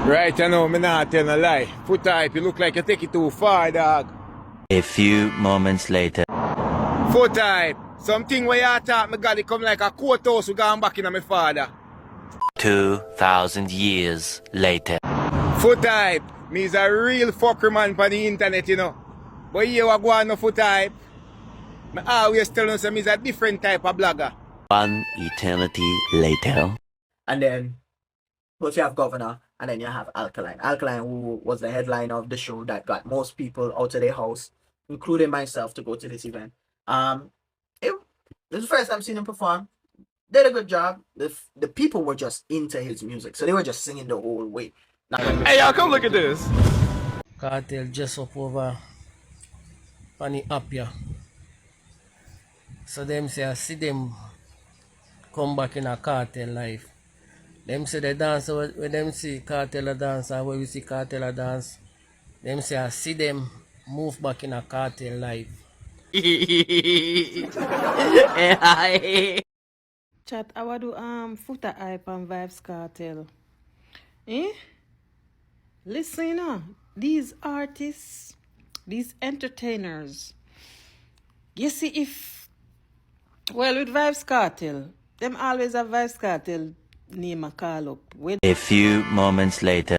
Right, I know, me not tell a lie. Foota, if you look like you take it too far, dog. A few moments later. Foota, something where you talk, me got it come like a courthouse we gone back in my father. 2,000 years later. Foota, me is a real fucker man for the internet, you know. But you are going no Foota. I always tell you me is a different type of blogger. One eternity later. And then, first you have Governor, and then you have Alkaline. Alkaline, who was the headline of the show that got most people out of their house, including myself, to go to this event. This is the first time seeing him perform. Did a good job. The people were just into his music, so they were just singing the whole way. Hey, y'all, come look at this. Cartel just up over on the app here. So them say I see them come back in a Cartel life. Them say the dance when them see Cartel a dance and when we see Cartel a dance. Them say I see them move back in a Cartel life. Chat, I want to Foota hype and Vybz Kartel. Listen, you know, these artists, these entertainers, you see with Vybz Kartel, them always have Vybz Kartel name a call up. A few moments later.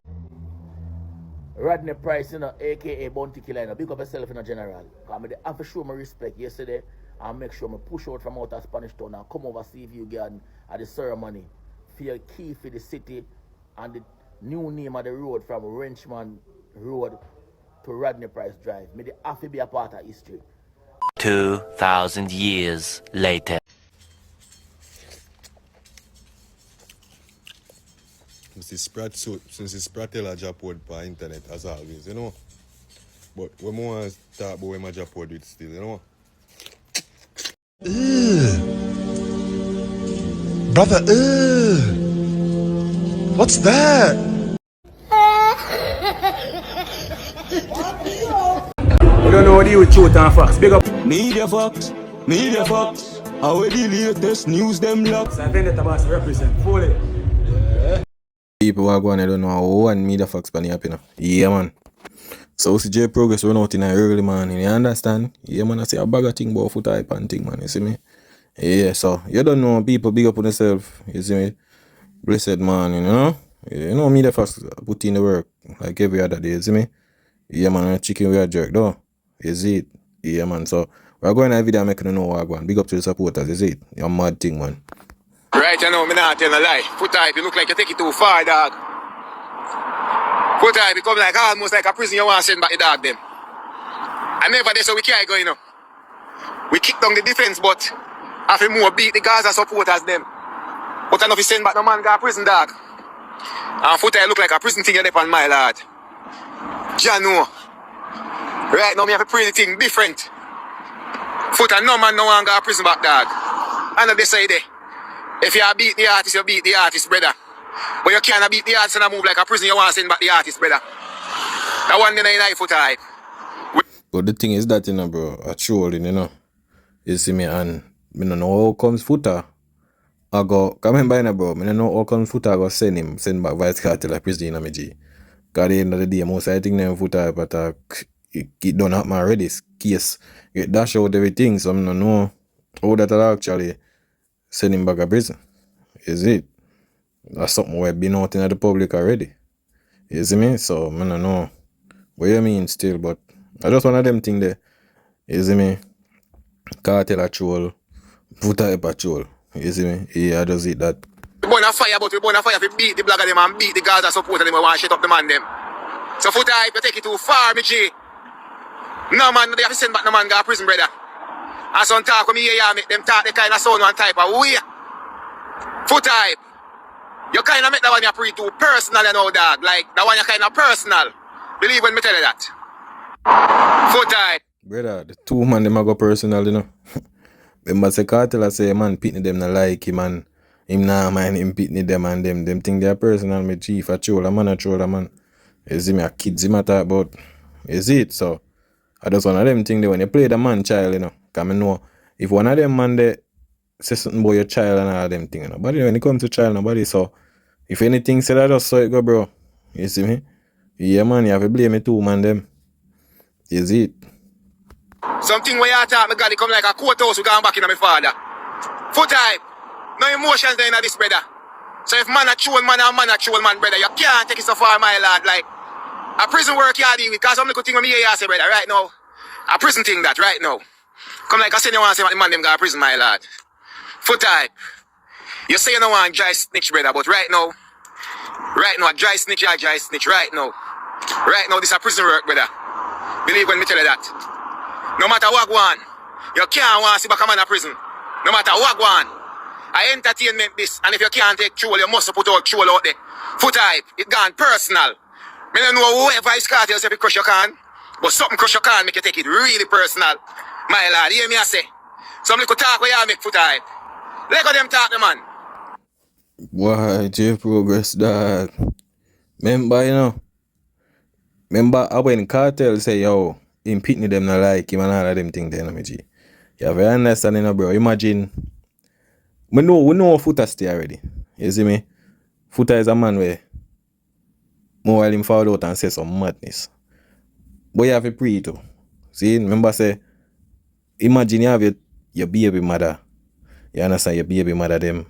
Rodney Price, aka Bounty Killer, big up yourself in a general. I have to show my respect yesterday and make sure I push out from out of Spanish Town and come over see you again at the ceremony for your key for the city and the new name of the road from Wrenchman Road to Rodney Price Drive. May they have to be a part of history. 2,000 years later. Since it's Pratella Japod per internet as always, you know. But we want to talk about where my Japod with still, you know. Brother, what's that? We don't know what you truth and facts. Big up. Media Fox. How the latest news them lock. So Vendetta Boss represent fully. People who are going, I don't know one media facts pan up, you know. Yeah, man. So CJ Progress run out in a early morning, you understand? Yeah, man, I say a bag of thing about Foota hype and thing, man, you see me? Yeah, so you don't know people big up on themselves, you see me? Blessed man, you know? You know media facts put in the work like every other day, you see me? Yeah, man, chicken we are jerk, though. You see it? Yeah, man, so we're going to a video making you know what I'm going. Big up to the supporters, you see it? You're a mad thing, man. Right, I know, me not tell a lie. Foota, if you look like you take it too far, dog. Foota, become like almost like a prison you want to send back the dog them. And never there, so we can't go, you know. We kick down the defense, but have more beat the Gaza supporters them. But enough you send back the man go to prison, dog. And Foota look like a prison thing you're there on my lad. Jano. Right now, me have to pray the thing different. Foota, no man no one go to prison back, dog. I know they say there. If you beat the artist, you beat the artist, brother. But you can't beat the artist and move like a prison you want to send back the artist, brother. That one day I Foota hype. But the thing is that, you know, bro, actually, you know, you see me, and I don't know how comes Foota. I go, come in by now, bro. I don't know how comes Foota. I go send back Vybz Kartel like prison in my G. Because at the end of the day, most I think them Foota but it don't happen already. Case get dash out everything, so I don't know how that will actually send him back to prison. Is it? That's something we've been out in the public already. You see me? So I don't know what you mean still, but I just one of them things there. You see me? Cartel a troll, Foota a patrol. You see me? Yeah, I just eat that. We burn a fire, but we burn a fire to beat the blogger them and beat the Gaza supporter them. We want to shut up the man them. So Foota hype, you take it too far, me G. No man, they have to send back no man go to prison, brother. And some talk with me here, make them talk the kind of sound one type of way. Foota hype. You kind of make that one you pretty too personal, you know, dog. Like, that one you kind of personal. Believe when me tell you that. Foota hype. Brother, the two man them a go personal, you know. Remember say Kartel I say man pitney them not like him and him nah mind him pitney them and them think they are personal, me chief a troller man. You see me a kids him a talk about. You see it? So I just one of them thing there when you play the man child, you know. Cause I know if one of them man they say something about your child and all them thing, you know. But when it comes to child, nobody, so if anything said I just saw it go, bro. You see me? Yeah, man, you have to blame me too, man, them. You see it? Something where you talk, me got it come like a courthouse we gone back in my father. Foot type. No emotions there in this, brother. So if man a troll man and man a troll man, brother, you can't take it so far, my lad. Like, a prison work you deal with, because some little thing with me here, you say, brother, right now. A prison thing that, right now. Come like I said, you want to say what the man them got a prison, my lad. Foot type. You say you don't want dry snitch, brother, but right now, a dry snitch, you a dry snitch, right now. Right now, this is a prison work, brother. Believe when me tell you that. No matter what go on, you can't want to see back a man in prison. No matter what go on. I entertainment this, and if you can't take troll, you must put out troll out there. Foot type, it gone personal. Me don't know whoever Vybz Kartel say crush your can, but something crush your can make you take it really personal. My lad, hear me I say. Some little talk where you make foot type. Let go them talk, the man. Why, J Progress, dog? Remember, you know? Remember when Cartel say, yo, him pitney them not like him and all of them things there, me G. You have to understand, you know, bro. Imagine, we know Foota stay already. You see me? Foota is a man where more while him fall out and say some madness. But you have to pray too. See, remember say, imagine you have your baby mother. You understand, your baby mother them.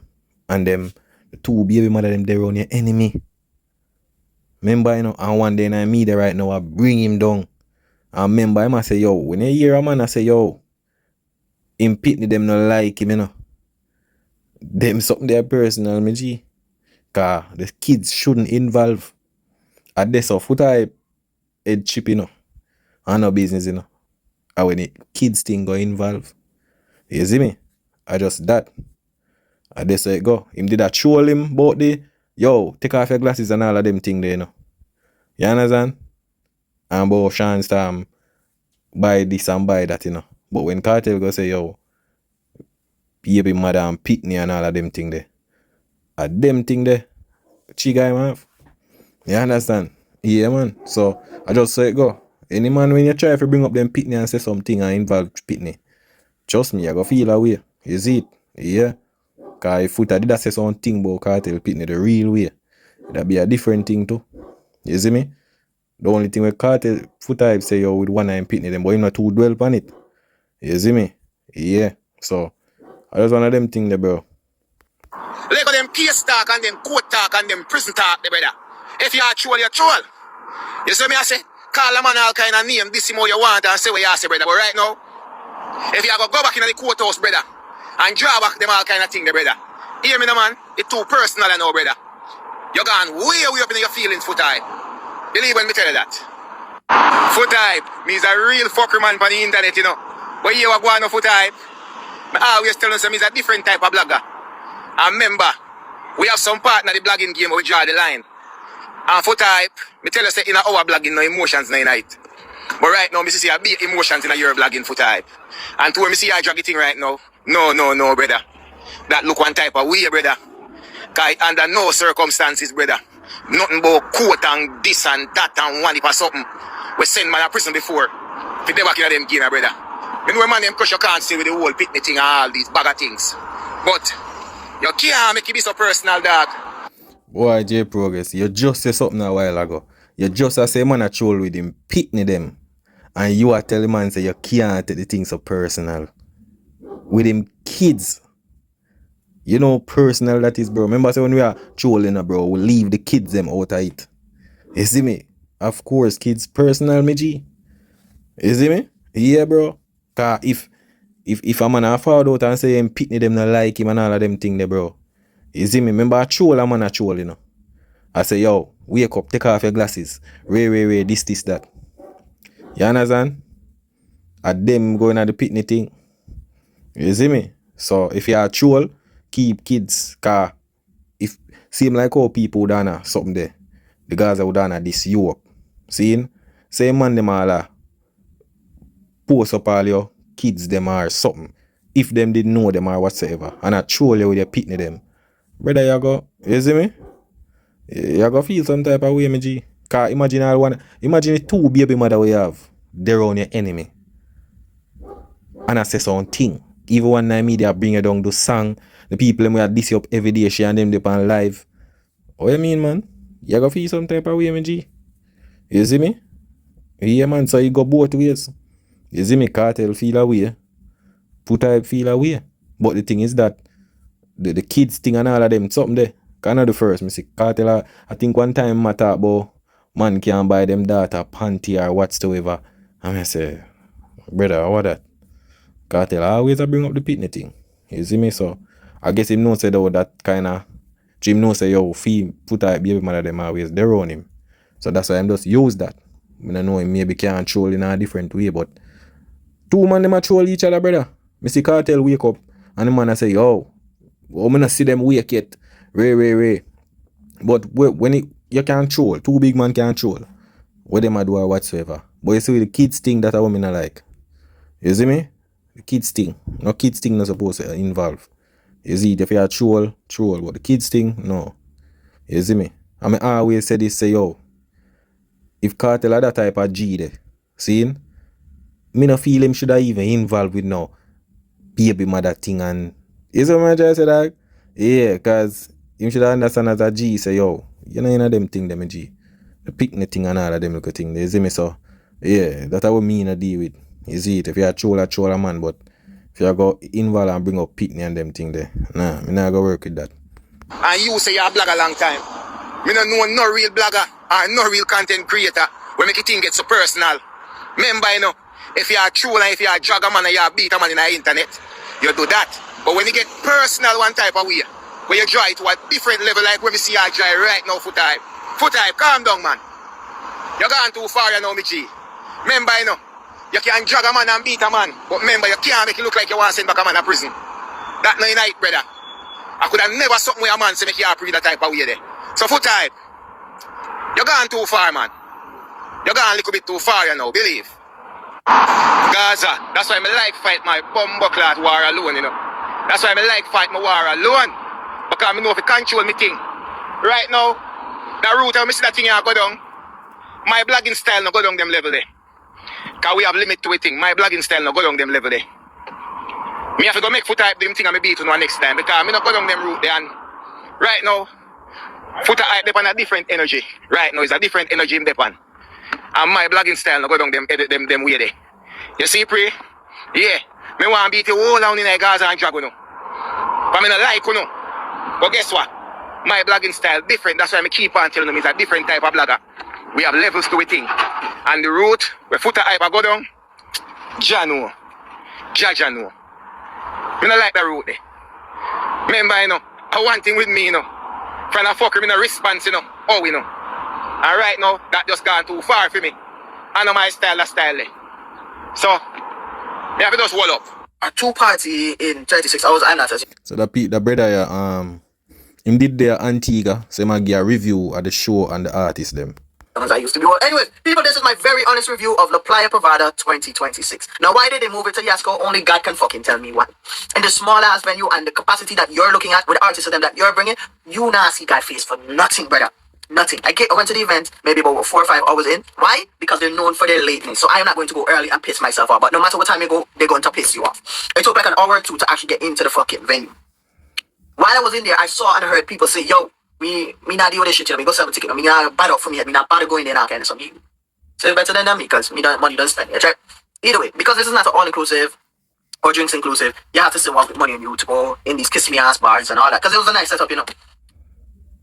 And them, the two baby mother them, they're on your enemy. Remember, you know, and one day in the media right now, I bring him down. And remember, him I say, yo, when you hear a man, I say, yo, him pitney them not like him, you know. Them something there personal, me G. Cause the kids shouldn't involve. At this of Foota head chip, you know. And no business, you know. And when the kids thing go involve. You see me? I just that. I just say go. Him did that troll him about the yo, take off your glasses and all of them thing there, you know. You understand? And about Sean Storm buy this and buy that, you know. But when Cartel go say, yo, baby mother and pitney and all of them thing there. At them thing there, chiga man. You understand? Yeah, man. So I just say go. Any man when you try to bring up them pitney and say something and involve pitney, trust me, I go feel away. You see it? Yeah. Cause if Foota did I say something about Cartel pitney the real way, that'd be a different thing too. You see me? The only thing with Cartel Foota say yo with one eye pitney them, but him not too dwell on it. You see me? Yeah. So I just one of them thing there, bro. Let go them case talk and them court talk and them prison talk, the brother. If you are troll, you're troll. You see me I say, call a man all kind of name, this is how you want and say what you say, brother. But right now, if you go back in the courthouse, brother, and draw back them all kind of thing, the brother. Hear me, no man? It's too personal, I know, brother. You're gone way up in your feelings, Foot type. Believe when me tell you that. Foot type means a real fucker man on the internet, you know. But you are going on Foot type. I always tell them he's a different type of blogger. And remember, we have some partner in the blogging game where we draw the line. And Foot type, me tell you say in our blogging no emotions no night. But right now, me see a big emotions in your blogging Foot type. And to where me see I drag it in right now, no, brother. That look one type of way, brother. Cause under no circumstances, brother. Nothing but quote and this and that and one if or something. We send man a prison before. If they back in them game, brother. You know man them crush you can't see with the whole pitney thing and all these bag of things. But you can't make it be so personal, dog. Boy, J Progress, you just say something a while ago. You just say man a troll with him, pitney them. And you are telling man say you can't take the thing so personal. With him kids. You know personal that is, bro. Remember say when we are trolling, bro, we leave the kids them out of it. You see me? Of course, kids personal, me G. You see me? Yeah, bro. Cause if a man a fall out and say him pitney them not like him and all of them thing there, bro. You see me? Remember a troll, a man a troll, you know. I say, yo, wake up, take off your glasses. Ray, this, that. You understand? At them going at the pitney thing. You see me? So if you are a troll, keep kids, cause if seem like how people done something there, the guys would done this you up. Seeing? Same man them all post up all your kids them or something. If them didn't know them or whatsoever. And I troll you with your pitney them. Brother, you see me? You go feel some type of way, me G. Cause imagine the two baby mother we have, they're on your enemy. And I say something. Even one night media bring you down the song, the people them we are this up every day, she and them dip on live. What you mean, man? You go feel some type of way, my G. You see me? Yeah, man, so you go both ways. You see me? Cartel feel away. Foota feel away. But the thing is that the kids thing and all of them, something there. Kind of the first, me see Cartel, I think one time I talk about man can't buy them data, panty or whatsoever. And I say, brother, what that? Cartel always bring up the pitney thing. You see me? So I guess him know say though that kind of Jim know say yo Foota baby mother them always they run him. So that's why I'm just use that. I don't know him maybe can't troll in a different way, but two man them a troll each other, brother. Me see Cartel wake up and the man I say, yo, I'm not see them wake yet. Ray. But when you can't troll, two big man can't troll. What them a do or whatsoever. But you see the kids thing that a woman I like. You see me? The kids thing. No kids thing not supposed to involve. You see, if you are troll. But the kids thing, no. You see me? I mean, I always say this, say, yo, if Cartel are that type of G there, see, me no feel him should have even involved with no baby mother thing and, you see what I say that? Yeah, cause him should understand as a G, say, yo, you know them thing, them a G. The picnic thing and all of them little thing, you see me? So, yeah, that's what me in deal with. You see it, if you are troll a man, but if you go involve and bring up pitney and them thing there, nah, me not go work with that. And you say you're a blogger long time. Me no know no real blogger or no real content creator when make it thing get so personal. Remember, you know, if you're a troll and if you're a dragger man and you're a beater man in the internet, you do that. But when you get personal one type of way, where you draw it to a different level like when we see you dry right now, Foota, calm down, man. You're gone too far, you know, me G. Remember, you know, you can drag a man and beat a man, but remember, you can't make it look like you want to send back a man to prison. That no night, brother. I could have never something with a man to make you happy with that type of way there. So Foota, you're gone too far, man. You're gone a little bit too far, you know, believe. Gaza, that's why I like fight my bumbleclad war alone, you know. That's why I like fight my war alone. Because I know if I control me thing. Right now, the route I see that thing I go down, my blogging style no go down them level there. Because we have limit to it thing. My blogging style no go down them level there. Me have to go make Foota them thing and me beat you next time. Because I not go down them route there. And right now, Foota hype depend on a different energy. Right now, it's a different energy in depend. And my blogging style no go down them way there. You see, Pre? Yeah. Me want to beat you all down in the Gaza and Dragon. But me not like you know. But guess what? My blogging style different. That's why I keep on telling them it's a different type of blogger. We have levels to it thing. And the route where Foota hype go down, Jano. Jajano. Me not like the route there. Remember, you know, one thing with me, you know. From a fucker, me no response, you know. Oh, you know. And right now, that just gone too far for me. I know my style, that style there. So, you have to just wall up. A two-party in 36 hours and that. So the brother him did their Antigua, so he might give a review of the show and the artist them. I used to be. Anyways, people, this is my very honest review of La Playa Privada 2026. Now, why did they move it to Yasco? Only God can fucking tell me why. In the small ass venue and the capacity that you're looking at with the artists of them that you're bringing, you not see God face for nothing, brother. Nothing. I went to the event maybe about 4 or 5 hours in. Why? Because they're known for their lateness. So I am not going to go early and piss myself off. But no matter what time you go, they're going to piss you off. It took like an hour or two to actually get into the fucking venue. While I was in there, I saw and heard people say, yo, me not deal with this shit, you know, me go sell a ticket, me not bad up for me, me not bad going there now, kind of something. So it's better than me, because money don't spend it, right? Either way, because this is not an all-inclusive or drinks inclusive, you have to still walk with money on you to go in these kiss-me-ass bars and all that, because it was a nice setup, you know.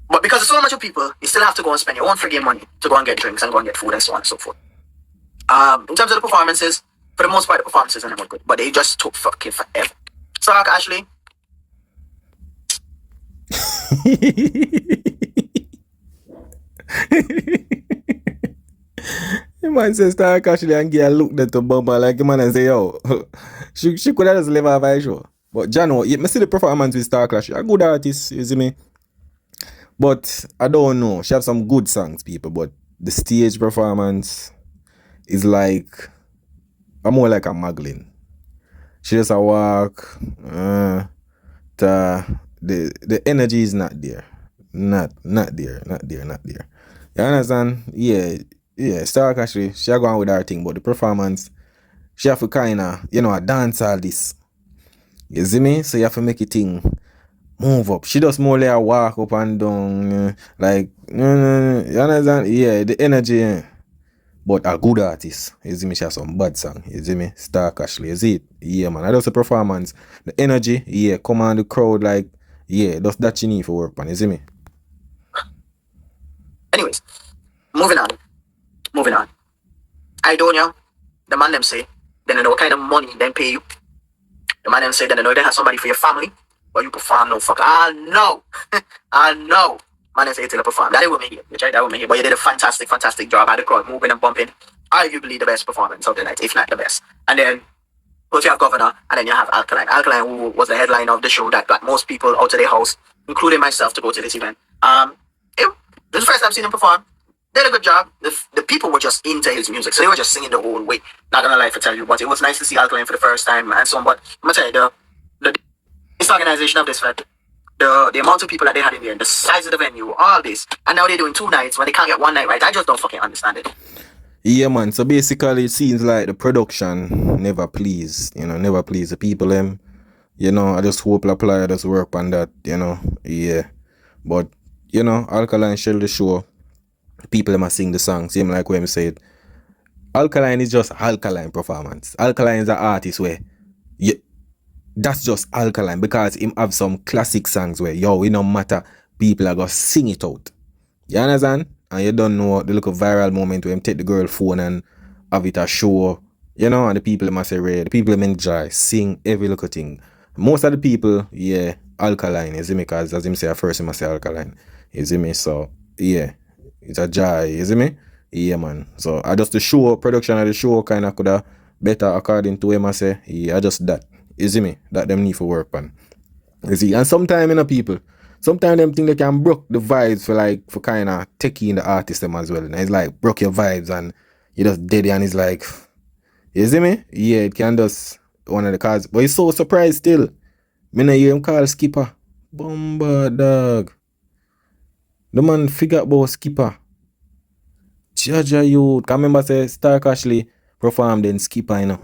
But because there's so much of people, you still have to go and spend your own friggin' money to go and get drinks and go and get food and so on and so forth. In terms of the performances, for the most part, the performances are not good, but they just took fucking forever. Stark Ashley. The man says Stark Ashley and get a look at the bumper like the man and say, yo, she could have just live off a show. But Jano, I see the performance with Stark Ashley. A good artist, you see me? But I don't know. She have some good songs, people, but the stage performance is like, I'm more like a muggling. She just a walk. The energy is not there. Not there. You understand? Yeah. Stark actually, she a go on with her thing, but the performance, she have to kinda, a dance all this. You see me? So you have to make it thing move up. She just more like walk up and down, like, you understand? Yeah, the energy, But a good artist, you see me, she has some bad song, you see me, Stark Ashley, you see it? Yeah, man, I just a performance, the energy, yeah, come on the crowd, like, yeah, that's that you need for work, man, you see me? Anyways, moving on. I don't know. The man them say, they don't know what kind of money they pay you. The man them say, they don't know they have somebody for your family, but you perform no fuck. I know. I know. Man them say you tell perform. That would make it. You tried that would make it. But you did a fantastic job at the crowd, moving and bumping. Arguably the best performance of the night, if not the best. And then first you have Governor, and then you have Alkaline. Alkaline, who was the headline of the show that got most people out of their house, including myself, to go to this event. This is the first time I've seen him perform. Did a good job. The people were just into his music, so they were just singing the whole way. Not gonna lie for tell you, but it was nice to see Alkaline for the first time and so on. But I'm gonna tell you, this organization of this fed, the amount of people that they had in there, the size of the venue, all this, and now they're doing 2 nights when they can't get 1 night right. I just don't fucking understand it. Yeah, man, so basically it seems like the production never pleased the people, I just hope La Playa does work on that, yeah. But, Alkaline shell the show. People must sing the song, same like when I said. Alkaline is just Alkaline performance. Alkaline is an artist where that's just Alkaline because him have some classic songs where it no matter, people are gonna sing it out. You understand? And you don't know the little viral moment where him take the girl phone and have it a show, and the people must say the people enjoy, sing every little thing. Most of the people, yeah, Alkaline, you see me, because as him say at first, he must say Alkaline. You see me? So yeah. It's a joy, you see me? Yeah, man. So I just the show, production of the show kind of could have better according to him, I say. Yeah, just that. You see me? That them need for work, man. You see? And sometimes, people, sometimes them think they can broke the vibes for kind of taking the artist them as well. And it's like, broke your vibes and you just dead and it's like, you see me? Yeah, it can just one of the cards. But he's so surprised still. Me no hear him call Skipper. Bomba, dog. The man figure about Skipper. Jaja youth. Can remember say Stark Ashley performed in Skipper,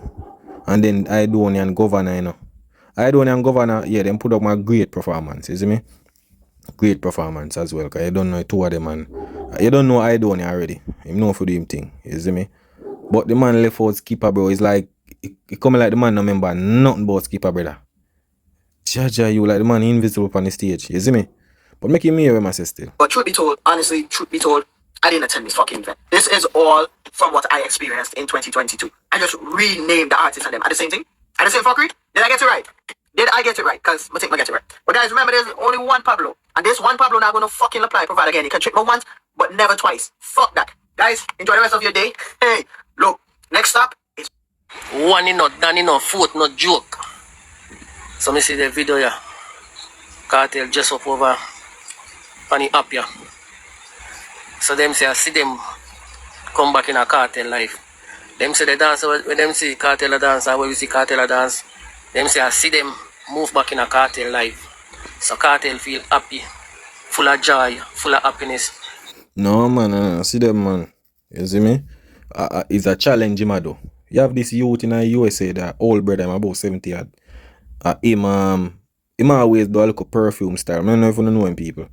And then Idoni and Governor, Idoni and Governor, yeah, them put up my great performance, you see me? Great performance as well. Cause I don't know 2 of them, man. You don't know Idoni already. You know for the him thing, you see me? But the man left out Skipper, bro. It's like it coming like the man no remember nothing about Skipper, brother. Jaja you like the man invisible on the stage, you see me? But make him hear what I say still. But truth be told, honestly, I didn't attend this fucking event. This is all from what I experienced in 2022. I just renamed the artists and them. Are the same thing? Are the same fuckery? Did I get it right? Did I get it right? Because I think I get it right. But guys, remember there's only one Pablo. And this one Pablo not going to fucking apply provide again. You can trick me once, but never twice. Fuck that. Guys, enjoy the rest of your day. Hey, look, next stop is... One in not done enough, foot not joke. So me see the video here. Cartel just up over on the app here. So them say I see them come back in a Cartel life. Them say the dance when them see Cartel dance and when we see Cartel dance, them say I see them move back in a Cartel life. So Cartel feel happy, full of joy, full of happiness. No man, I see them man. You see me? It's a challenge, though. You have this youth in the USA that old brother, I'm about 70 odd. Him always do a little perfume style. I don't know if you know him people.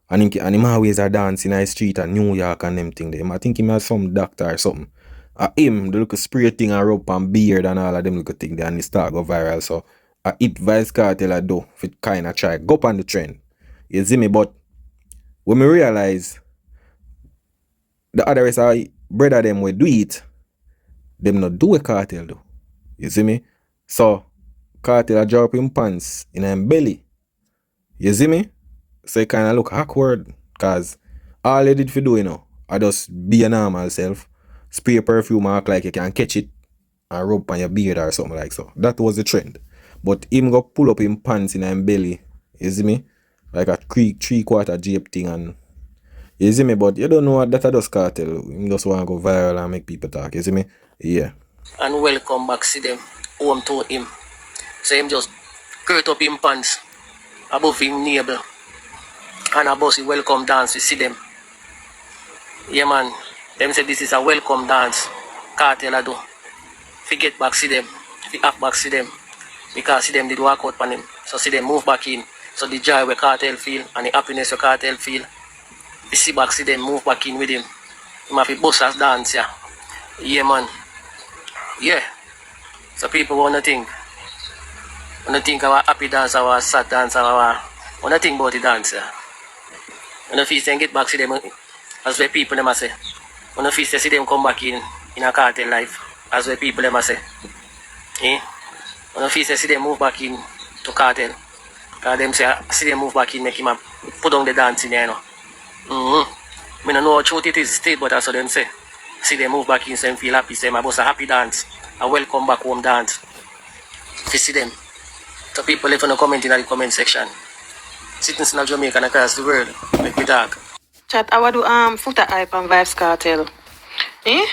And him always a dance in the street in New York and them thing them. I think he has some doctor or something. Him, the little spray thing and rub and beard and all of them little thing there and it start go viral. So it Vybz Kartel I do if it kind of try go up on the trend. You see me? But when me realize the other rest of brother them will do it, them not do a Cartel though. You see me? So Cartel a drop him pants in him belly. You see me? So it kind of look awkward because all you did for do, I just be a normal self, spray perfume and act like you can catch it and rub on your beard or something like so. That was the trend. But him go pull up him pants in him belly, you see me? Like a 3/4 jape thing and you see me? But you don't know what that does Cartel. Him just want to go viral and make people talk, you see me? Yeah. And welcome back see them home to him. So him just curl up him pants above him navel. And a bossy welcome dance, we see them. Yeah man, them say this is a welcome dance. Cartel I do. If get back see them, if act back see them. Because see them did walk out on him. So see them move back in. So the joy where Kartel feel and the happiness where Kartel feel, you see back, see them move back in with him. Him have to bust us dance, yeah. Yeah, man. Yeah. So people wanna think our happy dance, our sad dance, wanna think about the dance, yeah. When the feast then get back, see them, as the people them a say. When the feast see them come back in a Kartel life, as the people them a say. Eh? When the feast see them move back in to Kartel, because them say, see them move back in, make him a put on the dance in there, you know. I don't know how true it is state, but that's what them say. See them move back in, so them feel happy, say, I bust a happy dance, a welcome back home dance. If you see them. So people leave a comment in the comment section. Citizens of Jamaica and across the world, make me talk. Chat, I want to Foota hype and Vybz Kartel. Eh?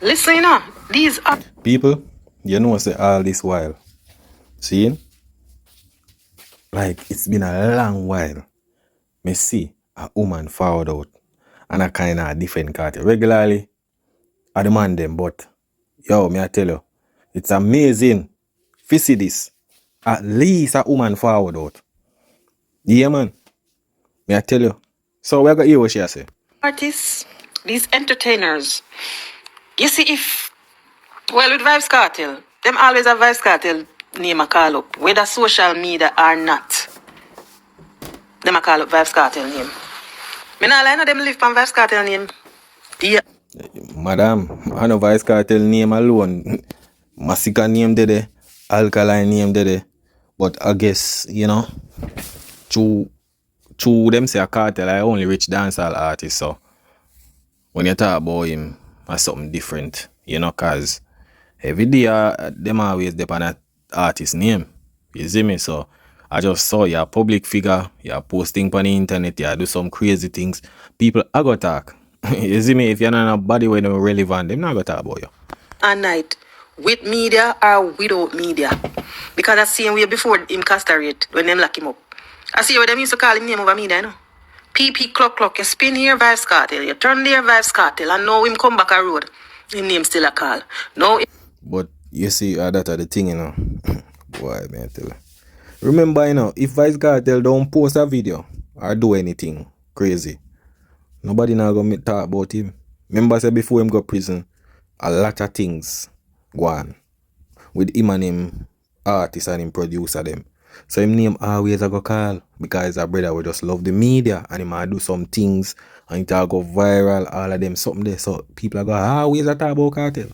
Listen, you know, these are People, you know say all this while. See? Like it's been a long while. Me see a woman forward out and a kind of different Kartel. Regularly, I demand them, but yo, me I tell you, it's amazing. If you see this, at least a woman forward out. Yeah, man. Me I tell you. So we got hear what she say. artists, these entertainers. You see, with Vybz Kartel, them always have Vybz Kartel name a call up, whether social media or not. Them a call up Vybz Kartel name. Me nah lie, no them live from Vybz Kartel name. Yeah. Madam, I know Vybz Kartel name alone. Massacre name there, Alkaline name there. But I guess, you know, to them say a Kartel, I only rich dancehall artist, so when you talk about him, that's something different, you know, cause every day them always depend on an artist name. You see me? So I just saw you're a public figure, you're posting on the internet, you do some crazy things. People are gonna talk. You see me? If you're not a body when they're relevant, they're not gonna talk about you. A night with media or without media. Because I see him way before him castrate when them lock him up. I see what them used to call him name over media, you know. PP clock, you spin here Vybz Kartel, you turn there Vybz Kartel, and now him come back a road. His name still a call. Now But you see, that are the thing, you know. Boy, man, tell you. Remember, you know, if Vybz Kartel don't post a video or do anything crazy, nobody now gonna talk about him. Remember, say before him go prison, a lot of things go on with him and him artist and him producer them. So him name always a go call because a brother will just love the media and he might do some things and it all go viral, all of them something there. So people are go always a talk about Kartel.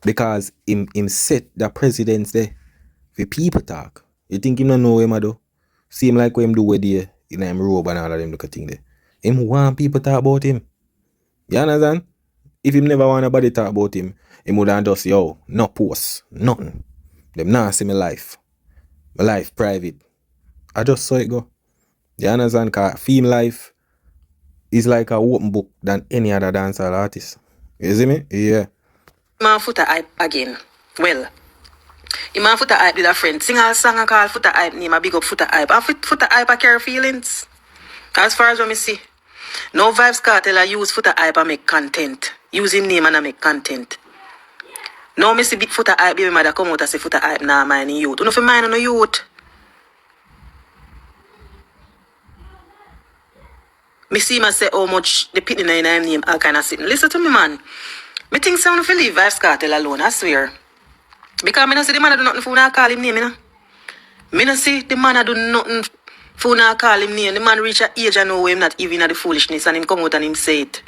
Because him set the presidents there for people talk. You think him don't know him do? See him like what him do with there in him robe and all of them look at thing there. Him want people talk about him. You understand? If him never want nobody talk about him, him would have just, yo, no post, nothing. Them not see my life. My life private. I just saw it go. You understand? Cause film life is like a open book than any other dancehall artist. You see me? Yeah. man Foota hype again. Well, him and Foota hype with a friend. Sing a song and call Foota hype name a big up Foota hype. And Foota hype I carry feelings. As far as what me see. No Vybz Kartel I use Foota hype and make content. Use him name and I make content. No me see big Foota hype baby mother come out and say Foota hype nah mind in youth. You know for mine on the youth. Me see him and say how much the pitting in him name all kind of sitting. Listen to me man. Me think someone will leave Vybz Kartel alone, I swear. Because me not see the man do nothing for not call him name, you know. Me not see the man do nothing for not call him name. The man reach a age and know him not even at the foolishness and him come out and him say it.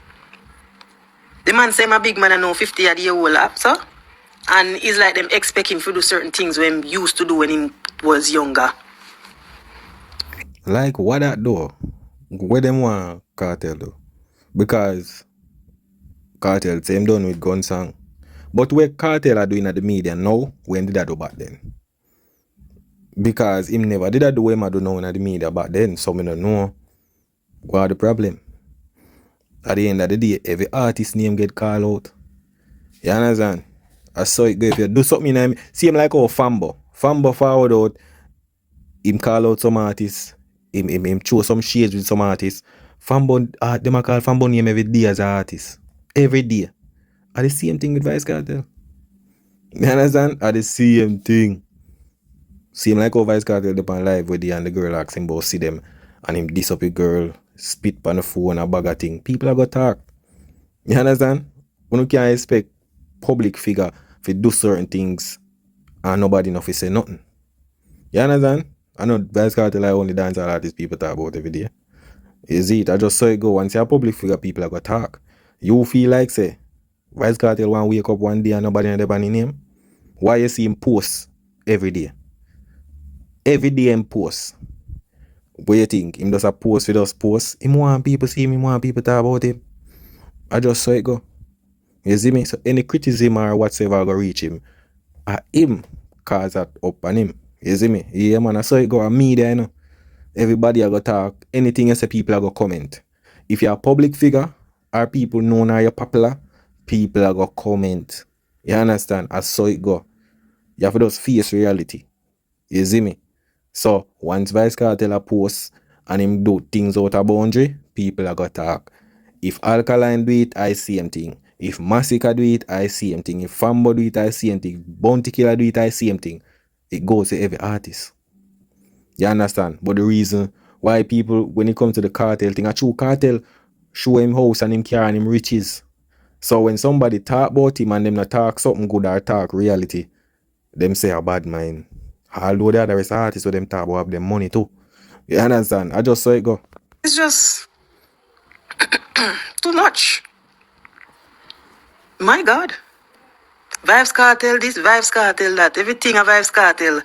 The man say my big man I know 50 year old up, so. And it's like them expect him to do certain things when him used to do when him was younger. Like what that do? What them want Kartel do? Because Kartel say him done with gun song. But what Kartel are doing at the media now, when did that do back then? Because him never did that do him I do now in the media back then. So me don't know what the problem. At the end of the day, every artist name get called out. You understand? I saw it go. If you do something in him, see him like Fambo. Fambo forward out, him call out some artists, him show some shades with some artists. Fambo, them a call Fambo name every day as an artist. Every day. Are the same thing with Vybz Kartel. You understand? Are the same thing. Seem like how Vybz Kartel up on live with the and the girl ask him about see them and him diss up a girl, spit on the phone, a bag of thing. People are gonna talk. You understand? You can't expect public figure to do certain things and nobody enough to say nothing. You understand? I know Vybz Kartel I only dance all artists people talk about every day. Is it? I just saw it go. Once you're a public figure, people are gonna talk. You feel like say Vybz Kartel want wake up one day and nobody in the band name? Why you see him post every day? Every day him post. What you think? Him just a post with us post. Him want people see him, him want people talk about him. I just saw it go. You see me? So any criticism or whatsoever go reach him, him cause that up on him. You see me? Yeah man, I saw it go on media, you know. Everybody are gonna talk. Anything you say, people are gonna comment. If you're a public figure or people known or you're popular, people are gonna comment. You understand? I saw it go. You have to just face reality. You see me? So once Vybz Kartel a post and him do things out of boundary, people are gonna talk. If Alkaline do it, I see him thing. If Massacre do it, I see him thing. If Fambo do it, I see him thing. Bounty Killer do it, I see him thing. It goes to every artist. You understand? But the reason why people, when it comes to the cartel thing, a true cartel show him house and him car and him riches. So when somebody talk about him and them not talk something good or talk reality, them say a bad mind. Although the other artists with them talk about them money too. You understand? I just saw it go. It's just too much. My God. Vybz Kartel this, Vybz Kartel that. Everything a Vybz Kartel.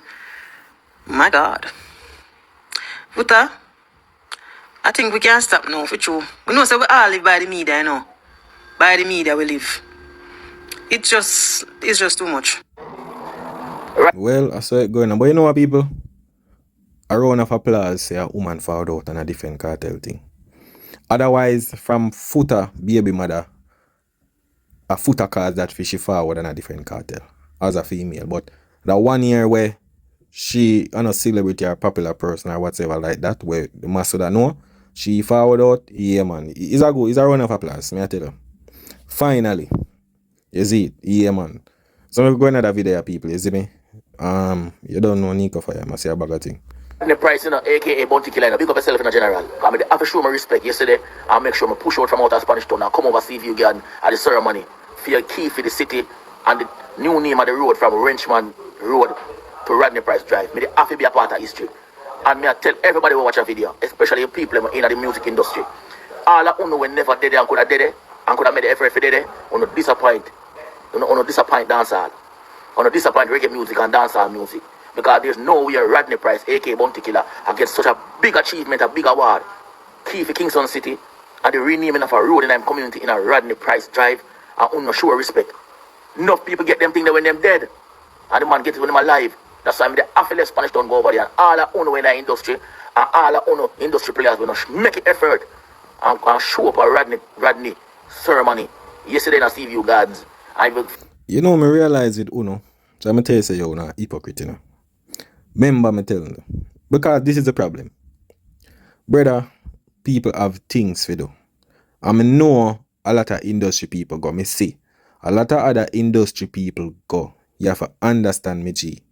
My God. Foota, I think we can stop now for true. We know so we all live by the media, you know. By the media we live. It's just too much. Well, I saw it going on. But you know what, people? A round of applause say a woman found out on a different cartel thing. Otherwise, from Foota, baby mother, a Foota cause that she forward on a different cartel as a female. But the 1 year where she on a celebrity or popular person or whatever like that, where the master that know, she forward out, yeah man. It's a round of applause, me I tell you. Finally. You see it? Yeah man. So we're going to that video, people, you see me? You don't know Necko for you, I say a bag of thing. The price, you know, aka Bounty Killer, big up yourself in a general. I mean, I have to show my respect yesterday. I make sure I push out from outer Spanish town and come over see you again at the ceremony. For your key for the city and the new name of the road from Wrenchman Road to Rodney Price Drive. Me have to be a part of history. And me I tell everybody who watch a video, especially people in the music industry. All of you when never did it and could have did it and could have made the effort for did it, on disappoint. On disappoint dancehall. On disappoint reggae music and dancehall music. Because there's no way Rodney Price, aka Bounty Killer, can get such a big achievement, a big award. Key for Kingston City and the renaming of a road in our community in a Rodney Price Drive and no show respect. Enough people get them things when them dead. And the man get it when them alive. That's why I'm the affiliate Spanish don't go over there. And all I own in the industry and all I own industry players will make an effort and show up a Rodney ceremony. Yesterday in a CVU Gardens. You know, me realize it, Uno. So I'm going to tell you, say, you're not hypocrite, you know. Remember me telling you. Because this is the problem. Brother, people have things to do. I know a lot of industry people go. Me see. A lot of other industry people go. You have to understand me, G.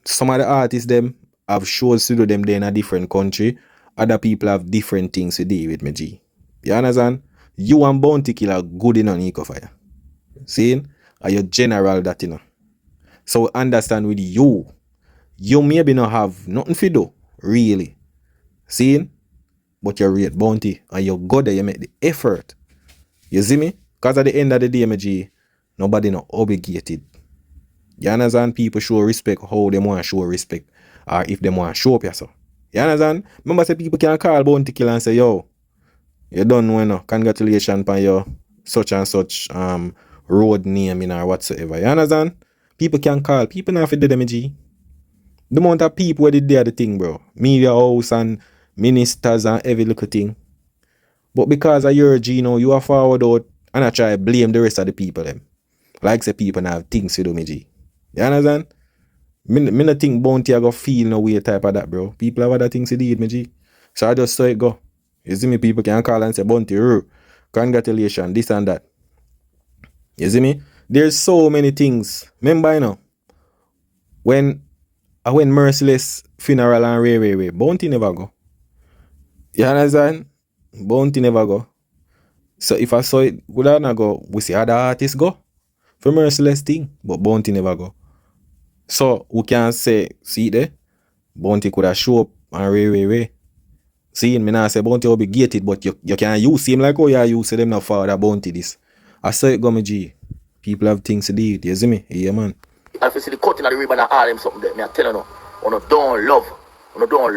Some of the artists, them, have shows to do them there in a different country. Other people have different things to deal with me, G. You understand? You and Bounty Killer good in on Necko fire. See? Are you general that, you know? So understand with you. You maybe not have nothing to do, really. See? But you rate Bounty and you go there, you make the effort. You see me? Because at the end of the day, my G, nobody not obligated. You understand? People show respect how they want to show respect. Or if they want to show up yourself. You understand? Remember, say people can call Bounty Killer and say, yo, you don't know, no. Congratulations on your such and such road name or whatsoever. You understand? People can call. People not fit them, G. The amount of people where did the thing, bro. Media house and ministers and every little thing. But because of your G, you know, you are forward out and I try to blame the rest of the people them. Like say people now have things to do, me G. You understand? Me not think Bounty I go feel no way type of that, bro. People have other things to do, me G. So I just saw it go. You see me, people can call and say, Bounty, congratulations, this and that. You see me? There's so many things. Remember, you know, when I went Merciless funeral and Ray. Bounty never go. You understand? Bounty never go. So if I saw it, would I not go? We see other artists go for Merciless thing, but Bounty never go. So we can say, see there, Bounty could have show up and Ray. See, me not say Bounty will be gated, but you can use him like how you use them now for the Bounty this. I saw it go me G. People have things to do with, you see me? Yeah, man. If you see the cutting of the ribbon and all them something there, me I tell you no, don't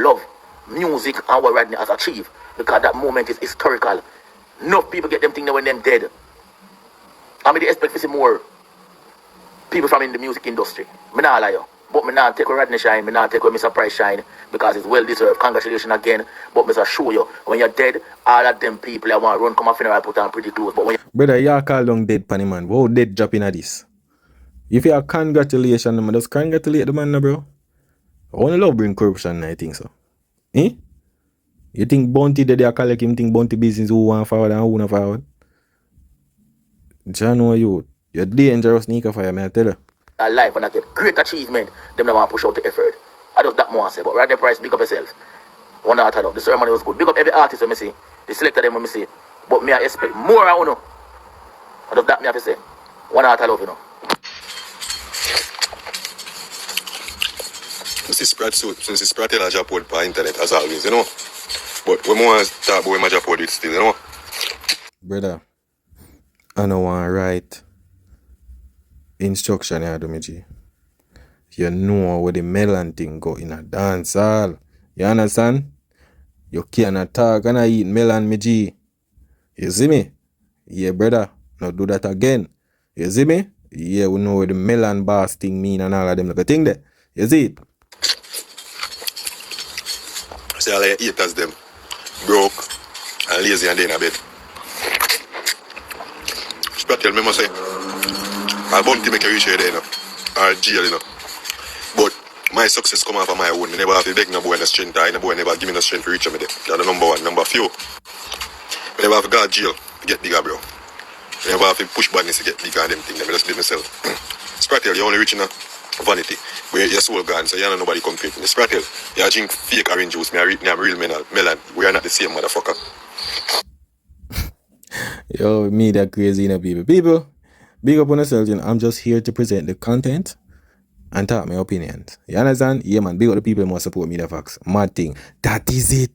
love music and what Rodney has achieved, because that moment is historical. Enough people get them things when them dead. I mean, they expect to see more people from in the music industry. Me not lie you. But me not take away Rodney shine, me not take away Mr. Price shine, because it's well deserved. Congratulations again. But me show you, when you're dead, all of them people that want to run come a funeral put on pretty close. But when Brother, you call down dead panny man. Wow, dead dropping at this. If you are congratulations, man, just congratulate the man, bro. I want to love bring corruption, I think so. Eh? You think Bounty that they collect him, think Bounty business who want forward and who not forward? John, you're dangerous sneaker fire, man, I tell you. a life and I get great achievement, them never want to push out the effort. I just that more I say, but right the price, big up yourself. One out of the ceremony was good. Big up every artist when me see. The selector them when me see. But me I expect more I know. I just that me have to say. One out of love, you know. Since it's spread in a Japan per internet as always, you know. But we want to talk about my Japan it still, you know. Brother, I don't want to write instruction here, do me G. You know where the melon thing go in a dance hall. You understand? You can't talk and I eat melon, me G. You see me? Yeah, brother. Now do that again. You see me? Yeah, we know where the melon boss thing mean and all of them like a thing there. You see it? See all the haters them broke and lazy and they in a bed. Tell me must say I'll bounty make a reach here there, you know. Or jail, you know. But my success come off of my own. I never have to beg no boy in the strength, or no boy never give me the strength to reach me there. That's the number one. Number few, I never have to go to jail to get bigger, bro. I never have to push badness to get bigger and them things. I just live myself. Spratel, you only reaching a vanity. Where your soul gone, so you don't know nobody compete. Spratel, you drink fake orange juice. Me I'm real melon. We are not the same motherfucker. Yo, me that crazy, you know, people. People, big up on yourself, you know. I'm just here to present the content and talk my opinions. You understand? Yeah, man, big up the people who support me, the facts. Mad thing. That is it.